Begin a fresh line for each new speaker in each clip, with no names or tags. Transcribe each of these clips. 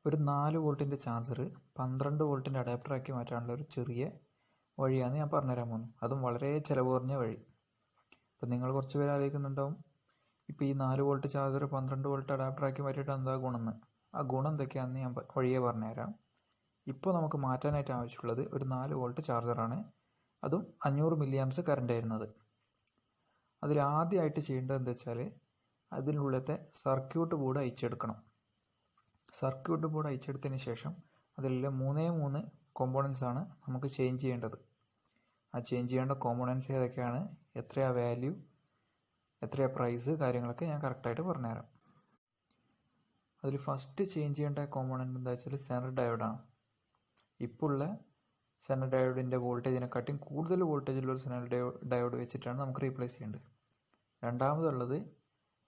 ഒരു 4 വോൾട്ടിൻ്റെ ചാർജർ 12 വോൾട്ടിൻ്റെ അഡാപ്റ്ററാക്കി മാറ്റാനുള്ള ഒരു ചെറിയ വഴിയാണ് ഞാൻ പറഞ്ഞുതരാൻ പോകുന്നത്. അതും വളരെ ചിലവ് കുറഞ്ഞ വഴി. ഇപ്പം നിങ്ങൾ കുറച്ച് പേര് ആലോചിക്കുന്നുണ്ടാവും, ഇപ്പോൾ ഈ 4 വോൾട്ട് ചാർജർ 12 വോൾട്ട് അഡാപ്റ്ററാക്കി മാറ്റിയിട്ട് എന്താ ഗുണമെന്ന്. ആ ഗുണം എന്തൊക്കെയാണെന്ന് ഞാൻ വഴിയെ പറഞ്ഞുതരാം. ഇപ്പോൾ നമുക്ക് മാറ്റാനായിട്ട് ആവശ്യമുള്ളത് ഒരു 4 വോൾട്ട് ചാർജറാണ്. അതും 500 മില്ലി ആംപ്സ് കറണ്ട് വരുന്നത്. അതിൽ ആദ്യമായിട്ട് ചെയ്യേണ്ടത് എന്താ വെച്ചാൽ അതിനുള്ളത്തെ സർക്യൂട്ട് ബോർഡ് അയച്ചെടുക്കണം. സർക്യൂട്ട് ബോർഡ് അയച്ചെടുത്തതിന് ശേഷം അതിലെ 3 കോമ്പോണൻസ് ആണ് നമുക്ക് ചേഞ്ച് ചെയ്യേണ്ടത്. ആ ചേഞ്ച് ചെയ്യേണ്ട കോമ്പോണൻസ് ഏതൊക്കെയാണ്, എത്രയാ വാല്യൂ, എത്രയാ പ്രൈസ്, കാര്യങ്ങളൊക്കെ ഞാൻ കറക്റ്റായിട്ട് പറഞ്ഞുതരാം. അതിൽ ഫസ്റ്റ് ചേഞ്ച് ചെയ്യേണ്ട കോമ്പോണൻറ്റ് എന്താ വെച്ചാൽ സെനർ ഡയോഡാണ്. ഇപ്പോൾ ഉള്ള സെനർ ഡയോഡിൻ്റെ വോൾട്ടേജിനെക്കാട്ടിയും കൂടുതൽ വോൾട്ടേജുള്ള ഒരു സെനർ ഡയോഡ് വെച്ചിട്ടാണ് നമുക്ക് റീപ്ലേസ് ചെയ്യേണ്ടത്. രണ്ടാമതുള്ളത്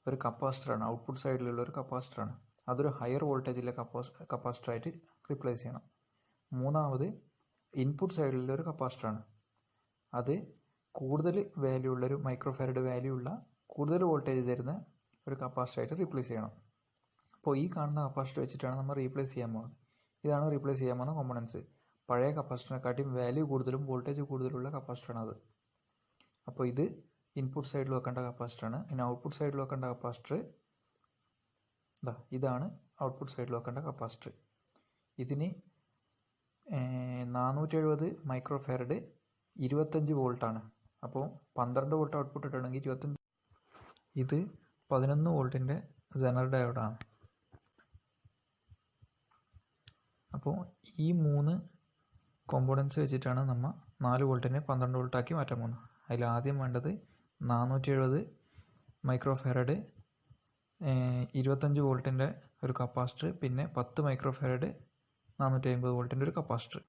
ഒരു കപ്പാസിറ്ററാണ്, ഔട്ട്പുട്ട് സൈഡിലുള്ള ഒരു കപ്പാസിറ്ററാണ്. അതൊരു ഹയർ വോൾട്ടേജിലെ കപ്പാസിറ്ററായിട്ട് റീപ്ലേസ് ചെയ്യണം. മൂന്നാമത് ഇൻപുട്ട് സൈഡിലുള്ള ഒരു കപ്പാസിറ്ററാണ്. അത് കൂടുതൽ വാല്യൂ ഉള്ളൊരു മൈക്രോഫാരഡ് വാല്യൂ ഉള്ള കൂടുതൽ വോൾട്ടേജ് തരുന്ന ഒരു കപ്പാസിറ്ററായിട്ട് റീപ്ലേസ് ചെയ്യണം. അപ്പോൾ ഈ കാണുന്ന കപ്പാസിറ്റർ വെച്ചിട്ടാണ് നമ്മൾ റീപ്ലേസ് ചെയ്യാൻ പോകുന്നത്. ഇതാണ് റീപ്ലേസ് ചെയ്യാൻ പോകുന്ന കോമ്പണൻസ്. പഴയ കപ്പാസിറ്ററിനെക്കാട്ടിയും വാല്യൂ കൂടുതലും വോൾട്ടേജ് കൂടുതലുള്ള കപ്പാസിറ്ററാണ് അത്. അപ്പോൾ ഇത് ഇൻപുട്ട് സൈഡിൽ വെക്കേണ്ട കപ്പാസിറ്ററാണ്. ഇനി ഔട്ട്പുട്ട് സൈഡിൽ വെക്കേണ്ട കപ്പാസിറ്റർ ഇതാണ്. ഔട്ട്പുട്ട് സൈഡിൽ വെക്കേണ്ട കപ്പാസിറ്റർ ഇതിന് 470 മൈക്രോഫാരഡ് 25 വോൾട്ടാണ്. അപ്പോൾ 12 വോൾട്ട് ഔട്ട്പുട്ട് ഇട്ടുണ്ടെങ്കിൽ 25. ഇത് 11 വോൾട്ടിൻ്റെ സെനർ ഡയോഡാണ്. അപ്പോൾ ഈ 3 കോമ്പോണൻസ് വെച്ചിട്ടാണ് നമ്മൾ 4 വോൾട്ടിനെ 12 വോൾട്ടാക്കി മാറ്റാൻ പോകുന്നത്. അതിൽ ആദ്യം വേണ്ടത് 470 മൈക്രോഫാരഡ് 25 വോൾട്ടിൻ്റെ ഒരു കപ്പാസിറ്റർ, പിന്നെ 10 മൈക്രോഫാരഡ് 450 വോൾട്ടിൻ്റെ ഒരു കപ്പാസിറ്റർ.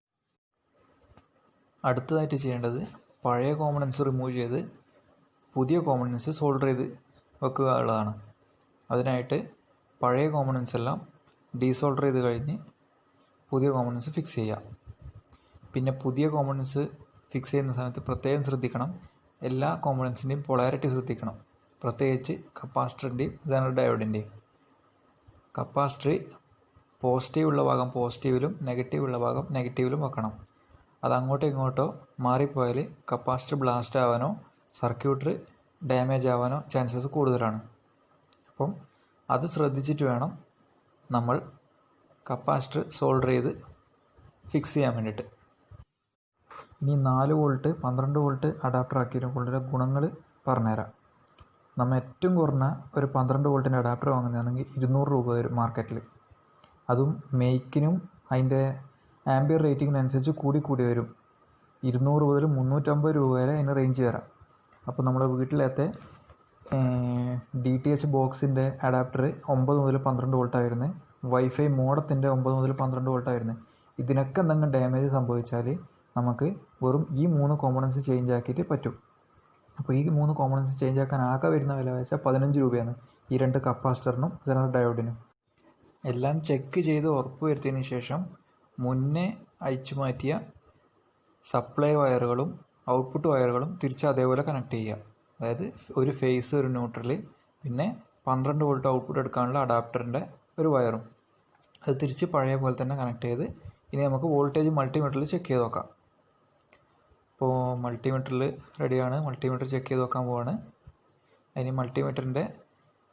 അടുത്തതായിട്ട് ചെയ്യേണ്ടത് പഴയ കോമ്പണൻസ് റിമൂവ് ചെയ്ത് പുതിയ കോമ്പണൻസ് സോൾഡർ ചെയ്ത് വെക്കുക ഉള്ളതാണ്. അതിനായിട്ട് പഴയ കോമ്പണൻസ് എല്ലാം ഡീസോൾഡർ ചെയ്ത് കഴിഞ്ഞ് പുതിയ കോമ്പണൻസ് ഫിക്സ് ചെയ്യുക. പിന്നെ പുതിയ കോമ്പണൻസ് ഫിക്സ് ചെയ്യുന്ന സമയത്ത് പ്രത്യേകം ശ്രദ്ധിക്കണം, എല്ലാ കോമ്പണൻസിൻ്റെയും പൊളാരിറ്റി ശ്രദ്ധിക്കണം. പ്രത്യേകിച്ച് കപ്പാസിറ്ററിൻ്റെയും സെനർ ഡയോഡിൻ്റെയും. കപ്പാസിറ്റർ പോസിറ്റീവ് ഉള്ള ഭാഗം പോസിറ്റീവിലും നെഗറ്റീവ് ഉള്ള ഭാഗം നെഗറ്റീവിലും വെക്കണം. അത് അങ്ങോട്ടോ ഇങ്ങോട്ടോ മാറിപ്പോയാൽ കപ്പാസിറ്റർ ബ്ലാസ്റ്റ് ആവാനോ സർക്യൂട്ടർ ഡാമേജ് ആവാനോ ചാൻസസ് കൂടുതലാണ്. അപ്പം അത് ശ്രദ്ധിച്ചിട്ട് വേണം നമ്മൾ കപ്പാസിറ്റർ സോൾഡർ ചെയ്ത് ഫിക്സ് ചെയ്യാൻ വേണ്ടിയിട്ട്. ഇനി 4 വോൾട്ട് 12 വോൾട്ട് അഡാപ്റ്റർ ആക്കിയിട്ടുള്ള ഗുണങ്ങൾ പറഞ്ഞുതരാം. നമ്മൾ ഏറ്റവും കുറഞ്ഞ ഒരു 12 വോൾട്ടിൻ്റെ അഡാപ്റ്റർ വാങ്ങുന്നതാണെങ്കിൽ 200 രൂപ വരും മാർക്കറ്റിൽ. അതും മേക്കിനും അതിൻ്റെ ആംബിയർ റേറ്റിങ്ങിനനുസരിച്ച് കൂടി വരും. 200 മുതൽ 350 രൂപ വരെ അതിന് റേഞ്ച് തരാം. അപ്പോൾ നമ്മുടെ വീട്ടിലത്തെ DTH ബോക്സിൻ്റെ അഡാപ്റ്റർ 9 മുതൽ 12 വോൾട്ടായിരുന്നു. വൈഫൈ മോഡത്തിൻ്റെ 9 മുതൽ 12 വോൾട്ടായിരുന്നു. ഇതിനൊക്കെ എന്തെങ്കിലും ഡാമേജ് സംഭവിച്ചാൽ നമുക്ക് വെറും ഈ 3 കോമ്പണൻസ് ചേഞ്ച് ആക്കിയിട്ട് പറ്റും. അപ്പോൾ ഈ 3 കോമ്പണൻസ് ചേഞ്ച് ആക്കാൻ ആകെ വരുന്ന വില വെച്ചാൽ 15 രൂപയാണ് ഈ 2 കപ്പാസിറ്ററിനും സെനർ ഡയോഡിനും. എല്ലാം ചെക്ക് ചെയ്ത് ഉറപ്പ് വരുത്തിയതിന് ശേഷം മുന്നേ അയച്ചു മാറ്റിയ സപ്ലൈ വയറുകളും ഔട്ട്പുട്ട് വയറുകളും തിരിച്ച് അതേപോലെ കണക്ട് ചെയ്യുക. അതായത് ഒരു ഫേസ്, ഒരു ന്യൂട്രൽ, പിന്നെ 12 വോൾട്ട് ഔട്ട്പുട്ട് എടുക്കാനുള്ള അഡാപ്റ്ററിൻ്റെ ഒരു വയറും അത് തിരിച്ച് പഴയ പോലെ തന്നെ കണക്ട് ചെയ്ത് ഇനി നമുക്ക് വോൾട്ടേജ് മൾട്ടിമീറ്ററിൽ ചെക്ക് ചെയ്ത് നോക്കാം. ഇപ്പോൾ മൾട്ടിമീറ്ററിൽ റെഡിയാണ്. മൾട്ടിമീറ്റർ ചെക്ക് ചെയ്ത് നോക്കാൻ പോവാണ്. അതിന് മൾട്ടിമീറ്ററിൻ്റെ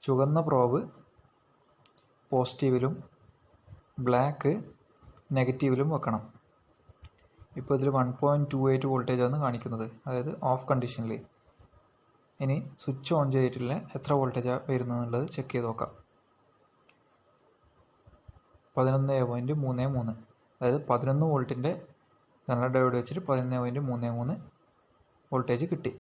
ചുവന്ന പ്രോബ് പോസിറ്റീവിലും ബ്ലാക്ക് നെഗറ്റീവിലും വെക്കണം. ഇപ്പോൾ ഇതിൽ 1.28 വോൾട്ടേജാണ് കാണിക്കുന്നത്, അതായത് ഓഫ് കണ്ടീഷനിൽ. ഇനി സ്വിച്ച് ഓൺ ചെയ്തിട്ടില്ല എത്ര വോൾട്ടേജാണ് വരുന്നതെന്നുള്ളത് ചെക്ക് ചെയ്ത് നോക്കാം. 11.33, അതായത് 11 വോൾട്ടിൻ്റെ സെനർ ഡയോഡ് വെച്ചിട്ട് 11.33 വോൾട്ടേജ് കിട്ടി.